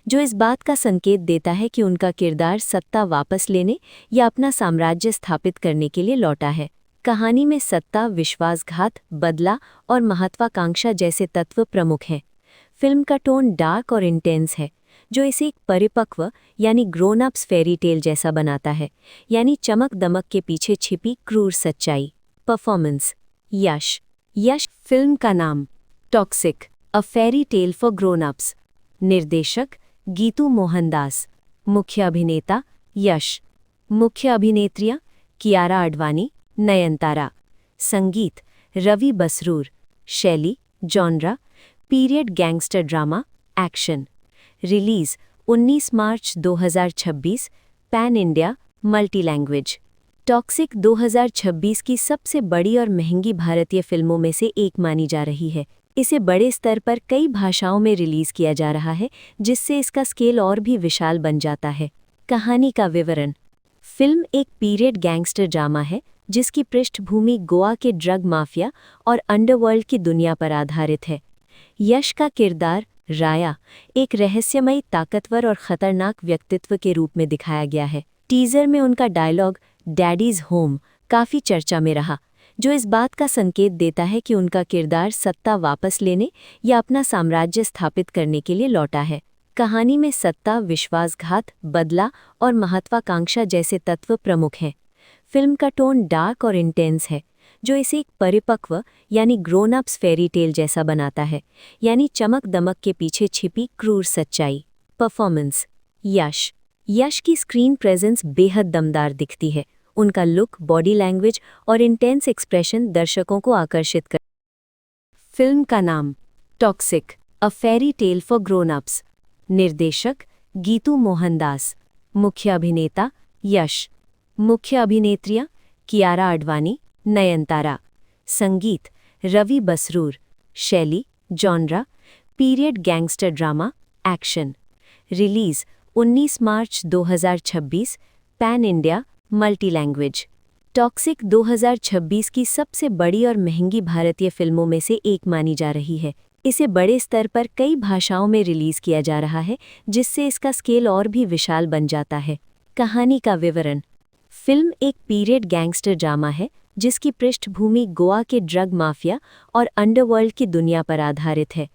जो इस बात का संकेत देता है कि उनका किरदार सत्ता वापस लेने या अपना साम्राज्य स्थापित करने के लिए लौटा है। कहानी में सत्ता, विश्वासघात, बदला और महत्वाकांक्षा जैसे तत्व प्रमुख हैं। फिल्म का टोन डार्क और इंटेंस है, जो इसे एक परिपक्व यानी ग्रोन अप्स फेरी टेल जैसा बनाता है, यानी चमक दमक के पीछे छिपी क्रूर सच्चाई। परफॉर्मेंस। यश फिल्म का नाम toxic a fairy tale for grown ups. निर्देशक गीतू मोहनदास। मुख्य अभिनेता यश। मुख्य अभिनेत्रियां कियारा आडवाणी, नयनतारा। संगीत रवि बसरूर। शैली genre period gangster drama action. Release 19 मार्च 2026। Pan India multi language. Toxic 2026 की सबसे बड़ी और महंगी भारतीय फिल्मों में से एक मानी जा रही है। इसे बड़े स्तर पर कई भाषाओं में रिलीज किया जा रहा है, जिससे इसका स्केल और भी विशाल बन जाता है। कहानी का विवरण। फिल्म एक पीरियड गैंगस्टर ड्रामा है जिसकी पृष्ठभूमि गोवा के ड्रग माफिया और अंडरवर्ल्ड की दुनिया पर आधारित है। यश का किरदार राया एक रहस्यमयी, ताकतवर और खतरनाक व्यक्तित्व के रूप में दिखाया गया है। टीजर में उनका डायलॉग डैडीज होम काफ़ी चर्चा में रहा, जो इस बात का संकेत देता है कि उनका किरदार सत्ता वापस लेने या अपना साम्राज्य स्थापित करने के लिए लौटा है। कहानी में सत्ता, विश्वासघात, बदला और महत्वाकांक्षा जैसे तत्व प्रमुख हैं। फिल्म का टोन डार्क और इंटेंस है, जो इसे एक परिपक्व यानी ग्रोन अप्स फेरी टेल जैसा बनाता है, यानी चमक दमक के पीछे छिपी क्रूर सच्चाई। परफॉर्मेंस। यश की स्क्रीन प्रेजेंस बेहद दमदार दिखती है। उनका लुक, बॉडी लैंग्वेज और इंटेंस एक्सप्रेशन दर्शकों को आकर्षित कर। फिल्म का नाम toxic a fairy tale for grown ups. निर्देशक गीतू मोहनदास। मुख्य अभिनेता यश। मुख्य अभिनेत्रियां कियारा आडवाणी, नयनतारा। संगीत रवि बसरूर। शैली genre period gangster drama action. Release 19 मार्च 2026। Pan India multi language. Toxic 2026 की सबसे बड़ी और महंगी भारतीय फिल्मों में से एक मानी जा रही है। इसे बड़े स्तर पर कई भाषाओं में रिलीज किया जा रहा है, जिससे इसका स्केल और भी विशाल बन जाता है। कहानी का विवरण। फिल्म एक पीरियड गैंगस्टर ड्रामा है जिसकी पृष्ठभूमि गोवा के ड्रग माफिया और अंडरवर्ल्ड की दुनिया पर आधारित है।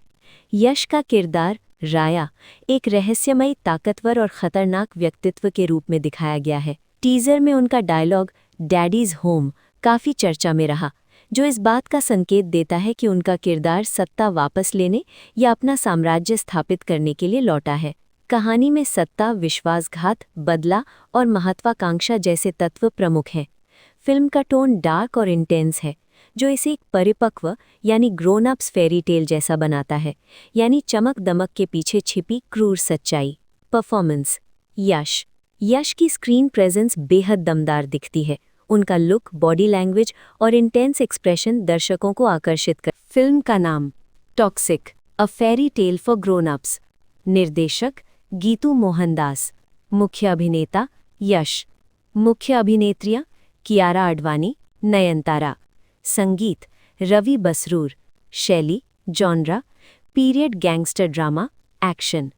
यश का किरदार राया एक रहस्यमयी, ताकतवर और खतरनाक व्यक्तित्व के रूप में दिखाया गया है। टीजर में उनका डायलॉग डैडीज होम काफ़ी चर्चा में रहा, जो इस बात का संकेत देता है कि उनका किरदार सत्ता वापस लेने या अपना साम्राज्य स्थापित करने के लिए लौटा है। कहानी में सत्ता, विश्वासघात, बदला और महत्वाकांक्षा जैसे तत्व प्रमुख हैं। फिल्म का टोन डार्क और इंटेंस है, जो इसे एक परिपक्व यानी ग्रोन अप्स फेरी टेल जैसा बनाता है, यानी चमक दमक के पीछे छिपी क्रूर सच्चाई। परफॉर्मेंस। यश की स्क्रीन प्रेजेंस बेहद दमदार दिखती है। उनका लुक, बॉडी लैंग्वेज और इंटेंस एक्सप्रेशन दर्शकों को आकर्षित कर। फिल्म का नाम toxic a fairy tale for grown ups. निर्देशक गीतू मोहनदास। मुख्य अभिनेता यश। मुख्य अभिनेत्रियां कियारा आडवाणी, नयनतारा। संगीत रवि बसरूर। शैली genre period gangster drama action.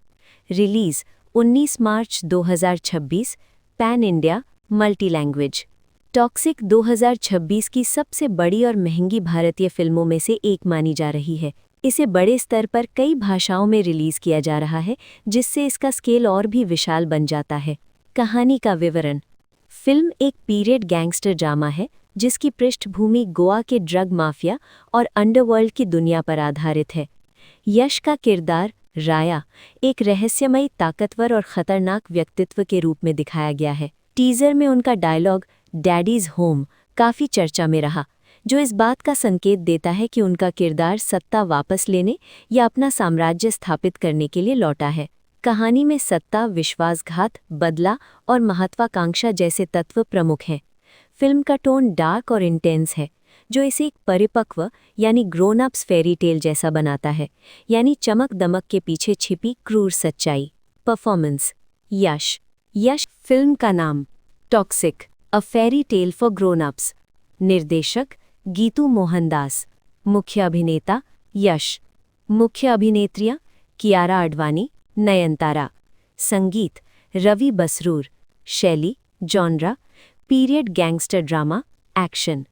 Release 19 मार्च 2026। Pan India multi language. Toxic 2026 की सबसे बड़ी और महंगी भारतीय फिल्मों में से एक मानी जा रही है। इसे बड़े स्तर पर कई भाषाओं में रिलीज किया जा रहा है, जिससे इसका स्केल और भी विशाल बन जाता है। कहानी का विवरण। फिल्म एक पीरियड गैंगस्टर ड्रामा है जिसकी पृष्ठभूमि गोवा के ड्रग माफिया और अंडरवर्ल्ड की दुनिया पर आधारित है। यश का किरदार राया एक रहस्यमयी, ताकतवर और खतरनाक व्यक्तित्व के रूप में दिखाया गया है। टीजर में उनका डायलॉग डैडीज होम काफ़ी चर्चा में रहा, जो इस बात का संकेत देता है कि उनका किरदार सत्ता वापस लेने या अपना साम्राज्य स्थापित करने के लिए लौटा है। कहानी में सत्ता, विश्वासघात, बदला और महत्वाकांक्षा जैसे तत्व प्रमुख हैं। फिल्म का टोन डार्क और इंटेंस है, जो इसे एक परिपक्व यानी ग्रोन अप्स फेरी टेल जैसा बनाता है, यानी चमक दमक के पीछे छिपी क्रूर सच्चाई। परफॉर्मेंस। यश फिल्म का नाम toxic a fairy tale for grown ups. निर्देशक गीतू मोहनदास। मुख्य अभिनेता यश। मुख्य अभिनेत्रियां कियारा आडवाणी, नयनतारा। संगीत रवि बसरूर, शैली genre period gangster drama action.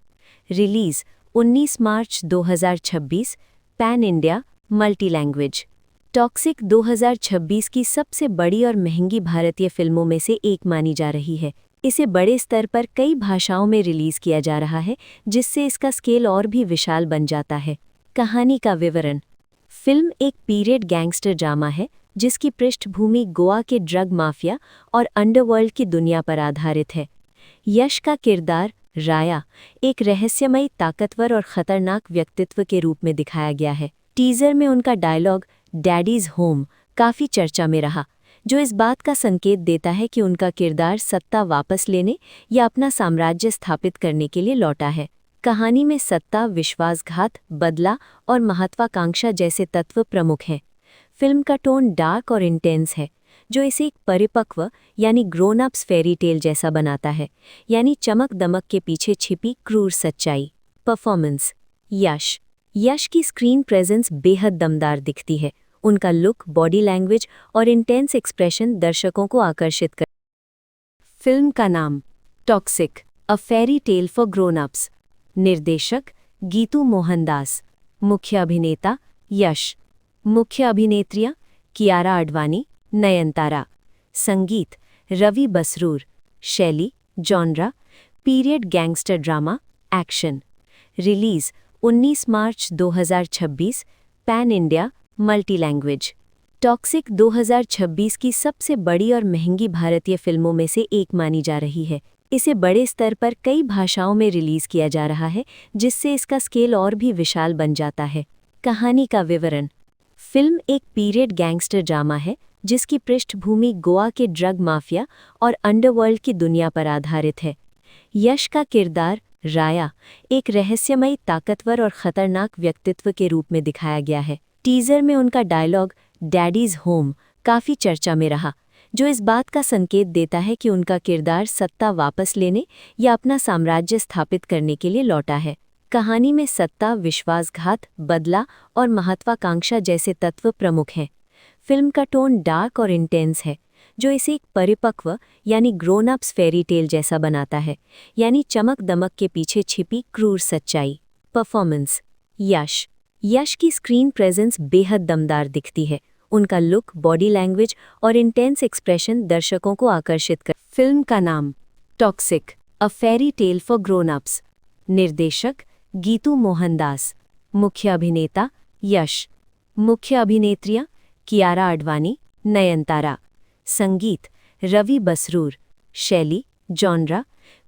Release 19 मार्च 2026, pan India multi language. Toxic 2026 की सबसे बड़ी और महंगी भारतीय फिल्मों में से एक मानी जा रही है। इसे बड़े स्तर पर कई भाषाओं में रिलीज किया जा रहा है, जिससे इसका स्केल और भी विशाल बन जाता है। कहानी का विवरण। फिल्म एक पीरियड गैंगस्टर ड्रामा है जिसकी पृष्ठभूमि गोवा के ड्रग माफिया और अंडरवर्ल्ड की दुनिया पर आधारित है। यश का किरदार राया एक रहस्यमयी, ताकतवर और खतरनाक व्यक्तित्व के रूप में दिखाया गया है। टीजर में उनका डायलॉग डैडीज होम काफ़ी चर्चा में रहा, जो इस बात का संकेत देता है कि उनका किरदार सत्ता वापस लेने या अपना साम्राज्य स्थापित करने के लिए लौटा है। कहानी में सत्ता, विश्वासघात, बदला और महत्वाकांक्षा जैसे तत्व प्रमुख हैं। फिल्म का टोन डार्क और इंटेंस है, जो इसे एक परिपक्व यानी ग्रोन अप्स फेरी टेल जैसा बनाता है, यानी चमक दमक के पीछे छिपी क्रूर सच्चाई। परफॉर्मेंस। यश की स्क्रीन प्रेजेंस बेहद दमदार दिखती है। उनका लुक, बॉडी लैंग्वेज और इंटेंस एक्सप्रेशन दर्शकों को आकर्षित कर। फिल्म का नाम toxic, a fairy tale for grown ups. निर्देशक गीतू मोहनदास। मुख्य अभिनेता यश। मुख्य अभिनेत्रियां कियारा आडवाणी, नयनतारा। संगीत रवि बसरूर, शैली genre period gangster drama action. Release 19 मार्च 2026, pan India multi language. Toxic 2026 की सबसे बड़ी और महंगी भारतीय फिल्मों में से एक मानी जा रही है। इसे बड़े स्तर पर कई भाषाओं में रिलीज किया जा रहा है, जिससे इसका स्केल और भी विशाल बन जाता है। कहानी का विवरण। फिल्म एक पीरियड गैंगस्टर ड्रामा है जिसकी पृष्ठभूमि गोवा के ड्रग माफिया और अंडरवर्ल्ड की दुनिया पर आधारित है। यश का किरदार राया एक रहस्यमयी, ताकतवर और खतरनाक व्यक्तित्व के रूप में दिखाया गया है। टीजर में उनका डायलॉग डैडीज होम काफ़ी चर्चा में रहा, जो इस बात का संकेत देता है कि उनका किरदार सत्ता वापस लेने या अपना साम्राज्य स्थापित करने के लिए लौटा है। कहानी में सत्ता, विश्वासघात, बदला और महत्वाकांक्षा जैसे तत्व प्रमुख हैं। फिल्म का टोन डार्क और इंटेंस है, जो इसे एक परिपक्व यानी ग्रोन अप्स फेरी टेल जैसा बनाता है, यानी चमक दमक के पीछे छिपी क्रूर सच्चाई। परफॉर्मेंस। यश की स्क्रीन प्रेजेंस बेहद दमदार दिखती है। उनका लुक, बॉडी लैंग्वेज और इंटेंस एक्सप्रेशन दर्शकों को आकर्षित कर। फिल्म का नाम toxic, a fairy tale for grown ups. निर्देशक गीतू मोहनदास। मुख्य अभिनेता यश। मुख्य अभिनेत्रियां कियारा आडवाणी, नयनतारा। संगीत रवि बसरूर, शैली genre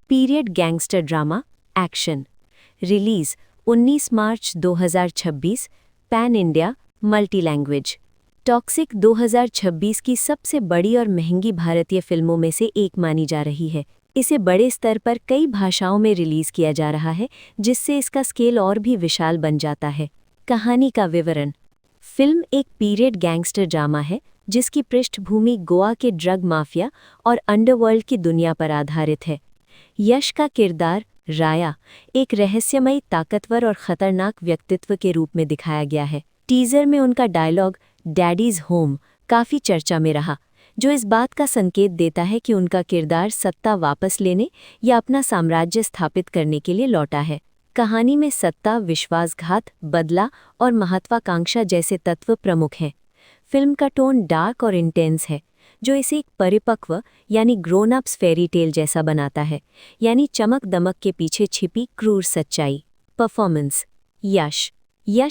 period gangster drama action. Release 19 मार्च 2026, pan India multi language. Toxic 2026 की सबसे बड़ी और महंगी भारतीय फिल्मों में से एक मानी जा रही है। इसे बड़े स्तर पर कई भाषाओं में रिलीज किया जा रहा है, जिससे इसका स्केल और भी विशाल बन जाता है। कहानी का विवरण। फिल्म एक पीरियड गैंगस्टर ड्रामा है जिसकी पृष्ठभूमि गोवा के ड्रग माफिया और अंडरवर्ल्ड की दुनिया पर आधारित है। यश का किरदार राया एक रहस्यमयी, ताकतवर और खतरनाक व्यक्तित्व के रूप में दिखाया गया है। टीजर में उनका डायलॉग डैडीज होम काफ़ी चर्चा में रहा, जो इस बात का संकेत देता है कि उनका किरदार सत्ता वापस लेने या अपना साम्राज्य स्थापित करने के लिए लौटा है। कहानी में सत्ता, विश्वासघात, बदला और महत्वाकांक्षा जैसे तत्व प्रमुख हैं। फिल्म का टोन डार्क और इंटेंस है, जो इसे एक परिपक्व यानी ग्रोन अप्स फेरी टेल जैसा बनाता है, यानी चमक दमक के पीछे छिपी क्रूर सच्चाई। परफॉर्मेंस।